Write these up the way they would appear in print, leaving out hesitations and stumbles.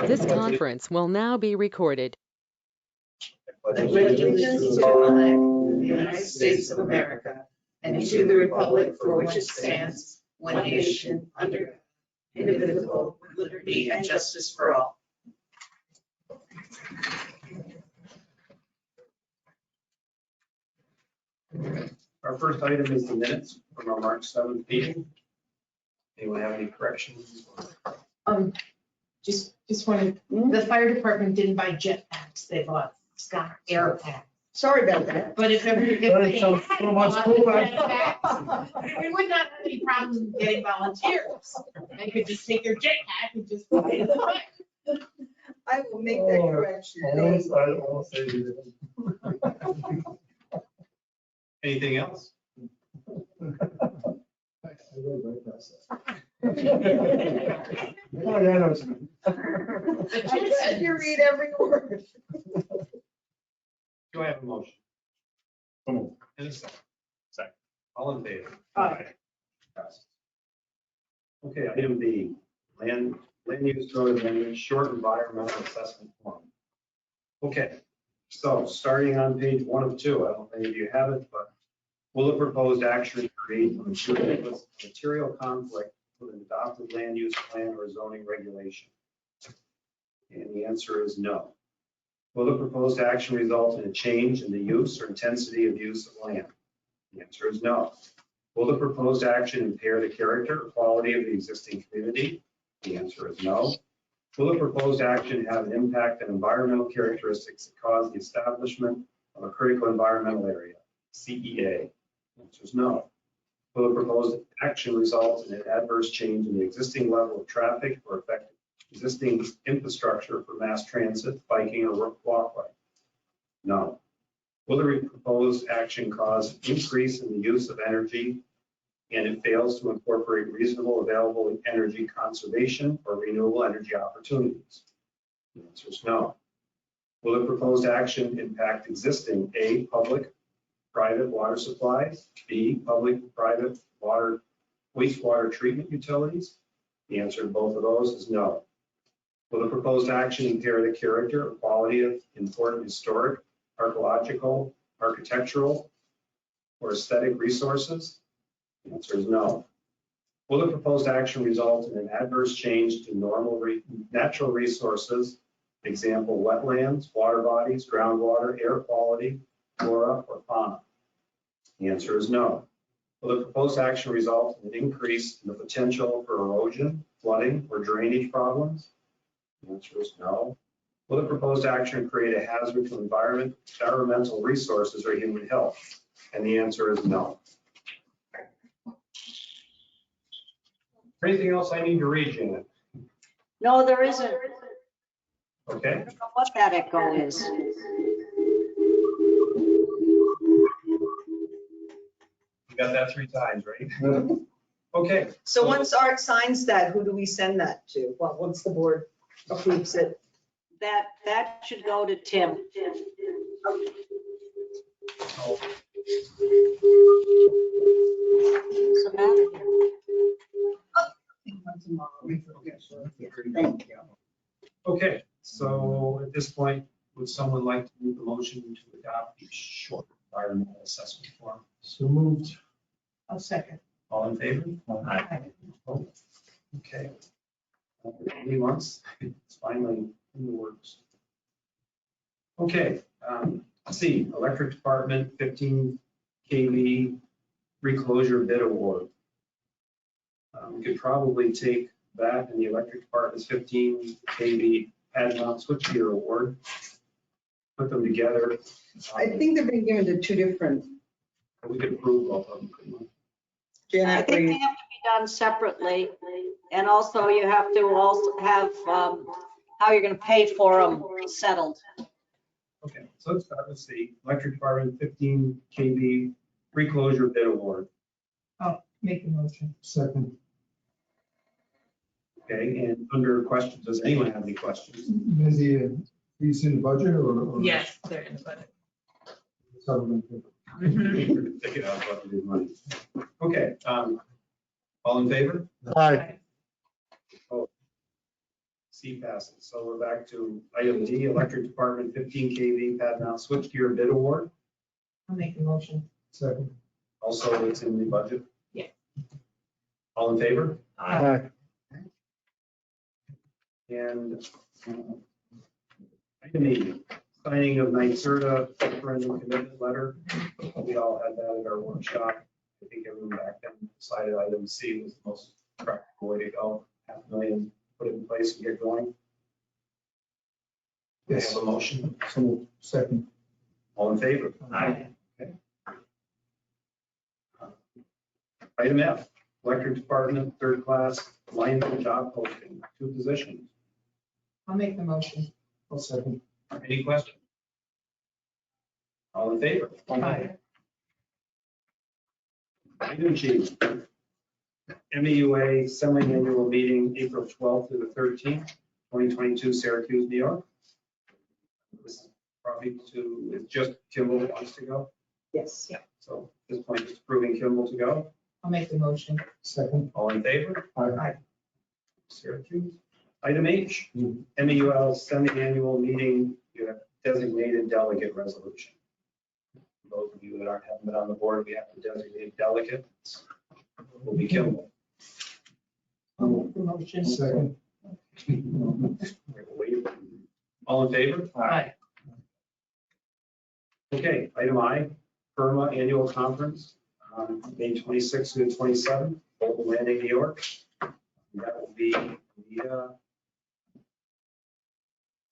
This conference will now be recorded. Allegiance to the flag of the United States of America and to the republic for which it stands, one nation, under God, indivisible, with liberty and justice for all. Our first item is the minutes from our March 7th meeting. Anyone have any corrections? Just wanted, the fire department didn't buy jet packs, they bought Scott air packs. Sorry about that. But if ever, if But they it's so had much bought cooler. jet packs, we would not have any problems getting volunteers. They could just take their jet pack and just put it in the fire. I will make that correction. Anything else? I said you read every word. Do I have a motion? And a second. Second. All in favor? Aye. Passes. Okay, item B, land use code amendment, short environmental assessment form. Okay, so starting on page 1 of 2, I don't think you have it, but will the proposed action create a material conflict with an adopted land use plan or zoning regulation? And the answer is no. Will the proposed action result in a change in the use or intensity of use of land? The answer is no. Will the proposed action impair the character or quality of the existing community? The answer is no. Will the proposed action have an impact on environmental characteristics that cause the establishment of a critical environmental area, CEA? The answer is no. Will the proposed action result in an adverse change in the existing level of traffic or affect existing infrastructure for mass transit, biking, or walkway? No. Will the proposed action cause an increase in the use of energy and it fails to incorporate reasonable available energy conservation or renewable energy opportunities? The answer is no. Will the proposed action impact existing A, public, private water supplies, B, public, private water, wastewater treatment utilities? The answer to both of those is no. Will the proposed action impair the character or quality of important historic, archaeological, architectural, or aesthetic resources? The answer is no. Will the proposed action result in an adverse change to normal natural resources, example, wetlands, water bodies, groundwater, air quality, flora, or fauna? The answer is no. Will the proposed action result in an increase in the potential for erosion, flooding, or drainage problems? The answer is no. Will the proposed action create a hazard to environmental resources or human health? And the answer is no. Anything else I need to read, Janet? No, there isn't. Okay. I don't know what that echo is. You got that 3 times, right? Okay. So once Art signs that, who do we send that to? Well, once the board approves it. That should go to Tim. What's the matter here? Thank you. Okay, so at this point, would someone like to move the motion to adopt the short environmental assessment form? So moved. I'll second. All in favor? Aye. Oh, okay. Many months, it's finally in the works. Okay, let's see, electric department 15 kV reclosure bid award. We could probably take that and the electric department's 15 kV pad mount switchgear award, put them together. I think they've been given to 2 different. We could approve both of them, couldn't we? I Janet, think they have to be done separately. And also you have to also have how you're going to pay for them settled. Okay, so let's start with the electric department 15 kV reclosure bid award. Make a motion. Second. Okay, and under questions, does anyone have any questions? Mindy, are these in the budget or? Yes, they're in the budget. Supplement? Take it out, budgeted money. Okay, all in favor? Aye. C passes. So we're back to item D, electric department 15 kV pad mount switchgear bid award. I'll make the motion. Second. Also, it's in the budget. Yeah. All in favor? Aye. And item E, signing of NYSERDA referendum commitment letter. We all had that at our workshop. I think everyone back then decided item C was the most practical way to go. $500,000 put it in place and get going. We Yes. have a motion. So second. All in favor? Aye. Item F, electric department, third class, lineman job posting, 2 positions. I'll make the motion. I'll second. Any questions? All in favor? Aye. Item G, MEUA semi-annual meeting, April 12th through the 13th, 2022, Syracuse, New York. This is probably it's just Kimball that wants to go. Yes. So at this point, it's approving Kimball to go. I'll make the motion. Second. All in favor? Aye. Syracuse. Item H, Mhm. MEUL semi-annual meeting, you have designated delegate resolution. Those of you that haven't been on the board, we have to designate delegates. Will be Kimball. I'll make the motion. Second. All in favor? Aye. Okay, item I, PERMA annual conference, May 26th to the 27th, Bolton Landing, New York. That will be Anita,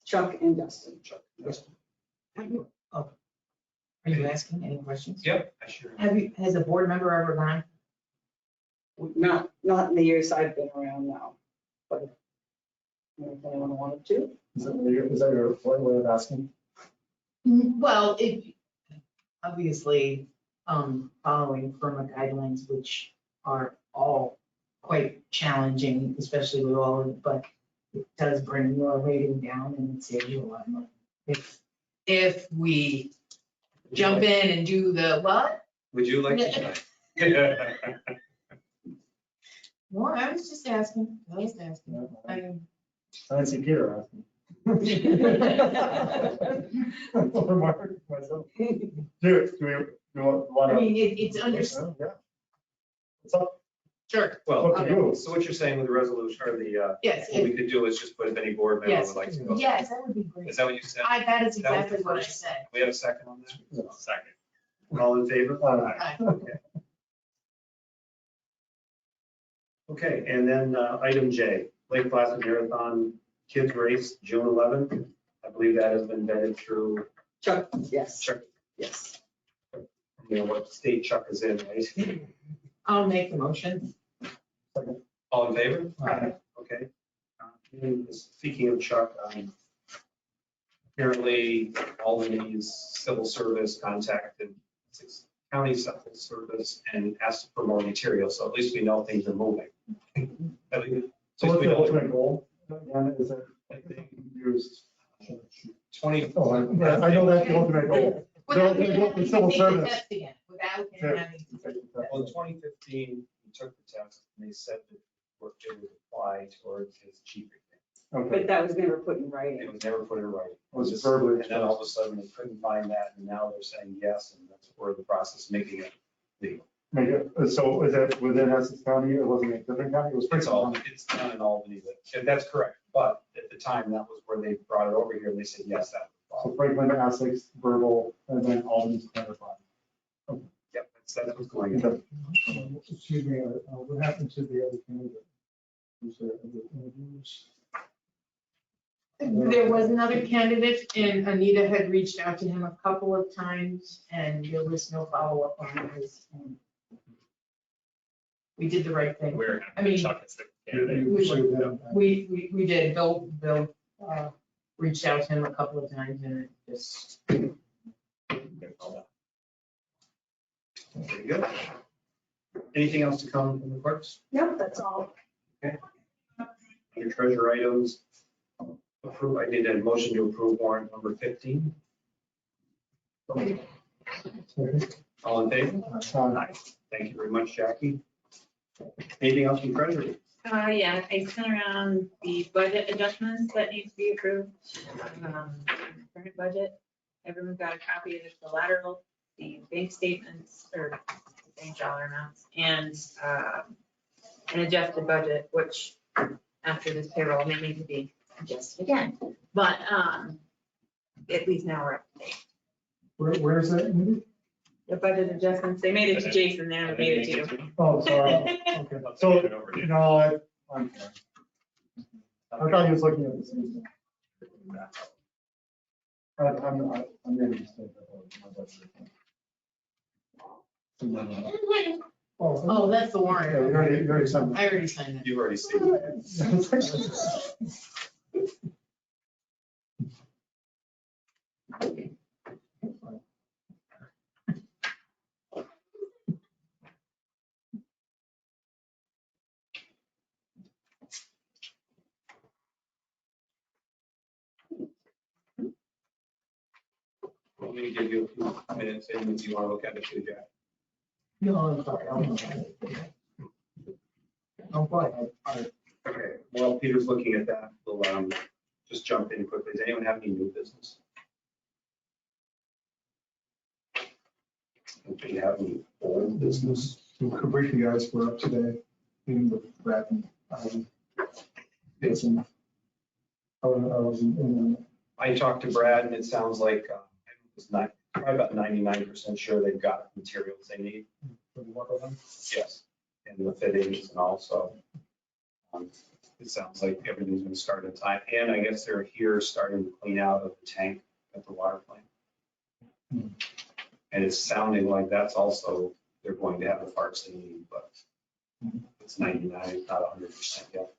Chuck and Dustin. Chuck. Are you asking any questions? Yep, I sure. Has a board member ever gone? Not in the years I've been around now, but if anyone wanted to. Is that your way of asking? Well, obviously, following PERMA guidelines, which are all quite challenging, especially with all of it, but it does bring your rating down and it saves you a lot of money. If we jump in and do the what? Would you like to? No, I was just asking. I was asking. I mean, I didn't see Peter asking. Or Mark, myself. Do you want I to? mean, it's under, Yeah. What's up? sure, Well, Up to you. so what you're saying with the resolution or the, yes, what we could do is just put if any board member yes, would like to go. yes, that would be great. Is that what you said? That is That was exactly the what I first. said. We have a second on that? Yeah. Second. All in favor? Aye. Okay, and then item J, Lake Placid Marathon Kids Race, June 11th. I believe that has been vetted through Chuck, yes, Chuck, yes. you know, what state Chuck is in, right? I'll make the motion. All in favor? Aye. Okay. And speaking of Chuck, apparently Albany's civil service contacted Essex County Civil Service and asked for more material, so at least we know things are moving. At least So what's we the know ultimate goal? Again, is it I think used? 20. Oh, I know that's the ultimate goal. Without the him having to civil take the service. test again, without him Yeah. having to take the test. Well, in 2015, he took the test and they said that it would apply towards his chief exam. Okay. But that was never put in It writing. was never put in writing. Was it verbally And then all of a sudden they couldn't find that and now they're saying yes, and that's where the process of making it legal. So is that within Essex County? It wasn't a different county? It was It's all, Franklin it's down in Albany, and that's correct. But at the time, that was where they brought it over here and they said, yes, that would So apply. Franklin, Essex, verbal, and then Albany's clarified. Yep, that's what's going on. Excuse me, what happened to the other candidate? Was there other interviews? There was another candidate and Anita had reached out to him a couple of times and there was no follow-up on his. We did the right thing. I mean, You pursued them. we did. Bill reached out to him a couple of times and it just. Very good. Anything else to come from the clerks? Yep, that's all. Your treasure items. Approve, I need a motion to approve warrant number 15. All in favor? Thank you very much, Jackie. Anything else from treasury? Yeah, I sent around the budget adjustments that need to be approved. Current budget, everyone got a copy of the collateral, the bank statements or bank dollar amounts, and an adjusted budget, which after this payroll may need to be adjusted again. But at least now we're up to date. Where is that? Mindy? The budget adjustments, they made it to Jason, they haven't made it to you. Oh, sorry. Okay. So, no, I'm sorry. I thought he was looking at the same thing. I'm making a mistake. Oh, that's the Yeah, warrant. you already signed I already signed it. You've already seen it. it. Let me give you a few minutes, and if you want to look at it too, Jack. No, I'm sorry. I'm fine. Okay, while Peter's looking at that, we'll just jump in quickly. Does anyone have any new business? Do you have any old business? So briefly, guys, we're up today, meeting with Brad and Jason. I was in, I talked to Brad, and it sounds like it's not, probably about 99% sure they've got the materials they need. for the water line. Yes, and the fittings and also, it sounds like everything's going to start in time. And I guess they're here starting to clean out of the tank at the water plant. Hmm. And it's sounding like that's also, they're going to have the parts they need, but it's 99, it's not 100% yet.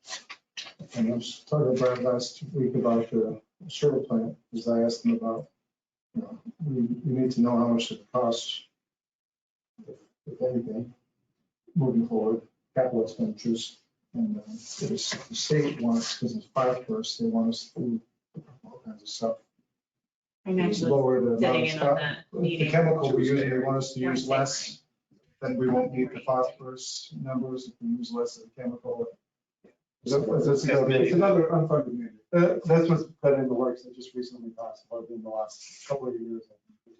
And I was talking to Brad last week about the sewer plant, because I asked him about, you know, we need to know how much it costs, if anything, moving forward, capital expenditures. And the state wants, because it's phosphorus, they want us to do all kinds of stuff. I'm actually Lower the amount sitting of in on stuff. that The meeting. chemical we use, they want us to use less, then we won't need the phosphorus numbers if we use less of the chemical. It's another unfunded mandate. That's what's been in the works, that just recently passed, about in the last couple of years.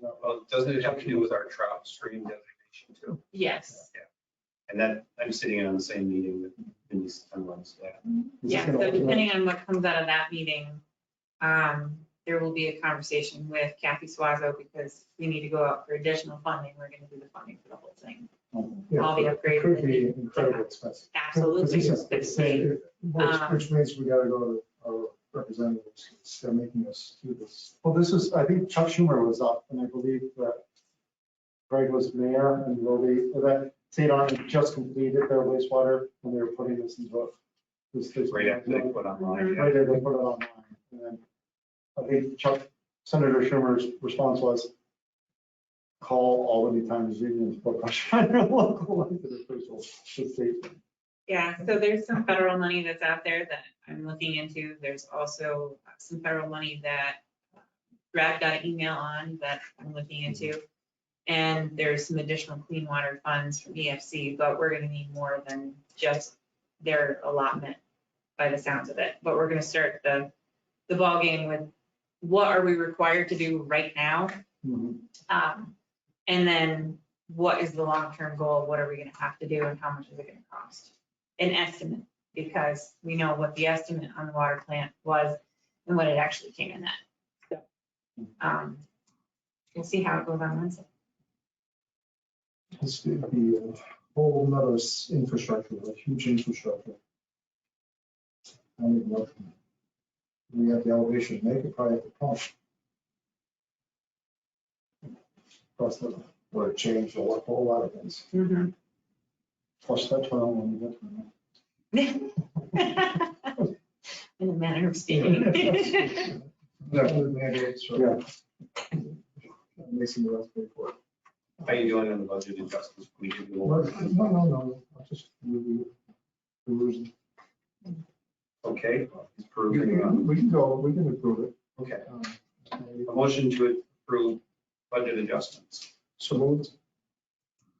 Well, doesn't it have to do with our trout stream designation too? Yes, And that, I'm sitting in on the same meeting that Denise runs that. yeah, so depending on what comes out of that meeting, there will be a conversation with Kathy Swazo because we need to go out for additional funding. We're gonna do the funding for the whole thing. All the upgrades It could that be need- incredibly expensive. Absolutely. Which means we gotta go to our representatives, they're making us do this. Well, this is, I think Chuck Schumer was up, and I believe that Greg was mayor, and that St. Arnold just completed their wastewater, and they were putting this into this. Right after they put online. Right there, they put it online, and then I think Senator Schumer's response was, call Albany Times Union, put pressure on your local elected officials to state. Yeah, so there's some federal money that's out there that I'm looking into. There's also some federal money that Brad got an email on that I'm looking into. And there's some additional clean water funds from EFC, but we're gonna need more than just their allotment by the sounds of it. But we're gonna start the ballgame with what are we required to do right now? And then what is the long-term goal? What are we gonna have to do and how much is it gonna cost? An estimate, because we know what the estimate on the water plant was and what it actually came in at. So, we'll see how it goes on Wednesday. This would be a whole nother infrastructure, a huge infrastructure. I don't even know. We have the elevation, make it probably have to pump. Plus the, or change a whole lot of things. Plus that tunnel when we get to it. In a manner of speaking. Yeah. Mason the rest pay for it. How are you doing on the budget adjustments? We did go No, over. no, I'll just review. Okay, it's We approving. can go, we can approve it. Okay, a motion to approve budget adjustments. So moved.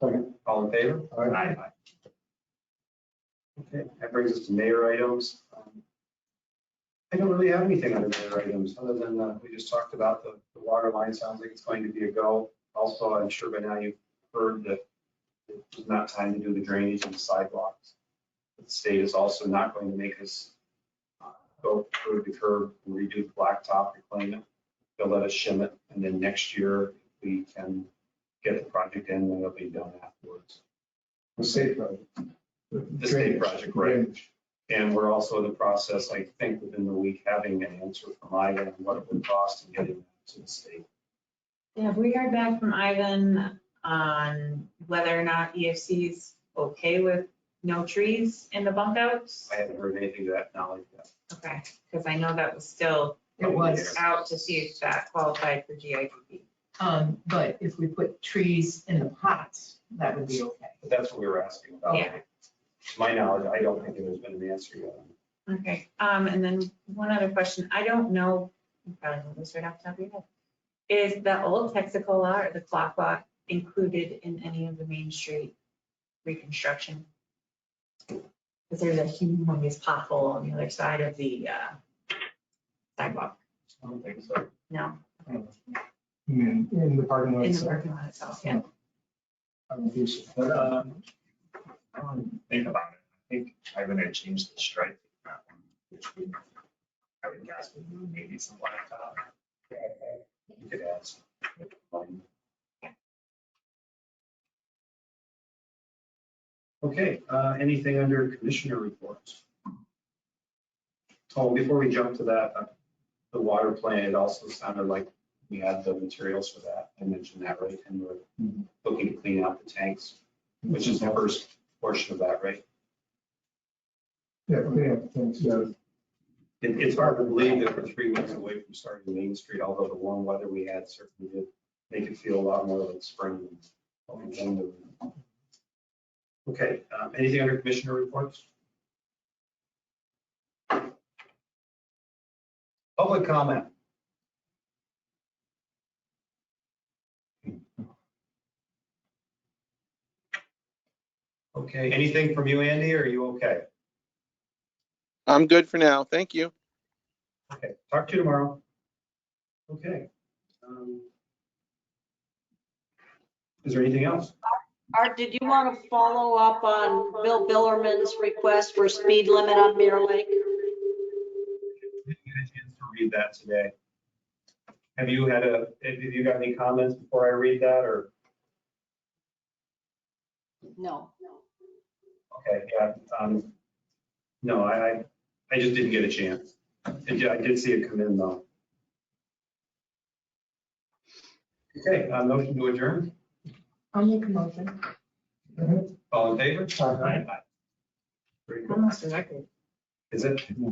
Second. All in favor? Aye. Okay, that brings us to mayor items. I don't really have anything under mayor items, other than we just talked about the water line. Sounds like it's going to be a go. Also, I'm sure by now you've heard that it's not time to do the drainage and the sidewalks. The state is also not going to make us go through the curb and redo the blacktop, reclaim it. They'll let us shim it, and then next year we can get the project in, and it'll be done afterwards. The state project. The state project, right. Drainage. And we're also in the process, I think, within the week, having an answer from Ivan on what it would cost and getting that to the state. Have we heard back from Ivan on whether or not EFC is okay with no trees in the bump outs? I haven't heard anything to that knowledge yet. Okay, because I know that was still It was, out to see if that qualified for GIGB. but if we put trees in the pots, that would be okay. But that's what we were asking about. Yeah. To my knowledge, I don't think there's been an answer yet. Okay, and then one other question, I don't know, you probably know this right off the top of your head. Is the old Texacola or the clock lot included in any of the Main Street reconstruction? Because there's a humongous pothole on the other side of the sidewalk. I don't think so. No, In the parking lot. in the itself. parking lot itself, yeah. I don't think so. But, I don't think about it. I think Ivan had changed the stripe for that one, which would, I would guess would move maybe some blacktop. You could ask. Okay, anything under commissioner reports? Oh, before we jump to that, the water plant, it also sounded like we had the materials for that. I mentioned that, right? And we're looking to clean out the tanks, which is the first portion of that, right? Yeah, clean up things, yeah. It's hard to believe that we're 3 weeks away from starting Main Street, although the warm weather we had certainly did make it feel a lot more like spring than what we've been doing. Okay, anything under commissioner reports? Public comment. Okay, anything from you, Andy, or are you okay? I'm good for now. Thank you. Okay, talk to you tomorrow. Okay. Is there anything else? Art, did you want to follow up on Bill Billerman's request for speed limit on Mirror Lake? I didn't get a chance to read that today. Have you got any comments before I read that, or? No. Okay, yeah, no, I just didn't get a chance. I did see it come in though. Okay, motion to adjourn. I'll make a motion. All in favor? Aye. Very good. Almost a record. Is it? No,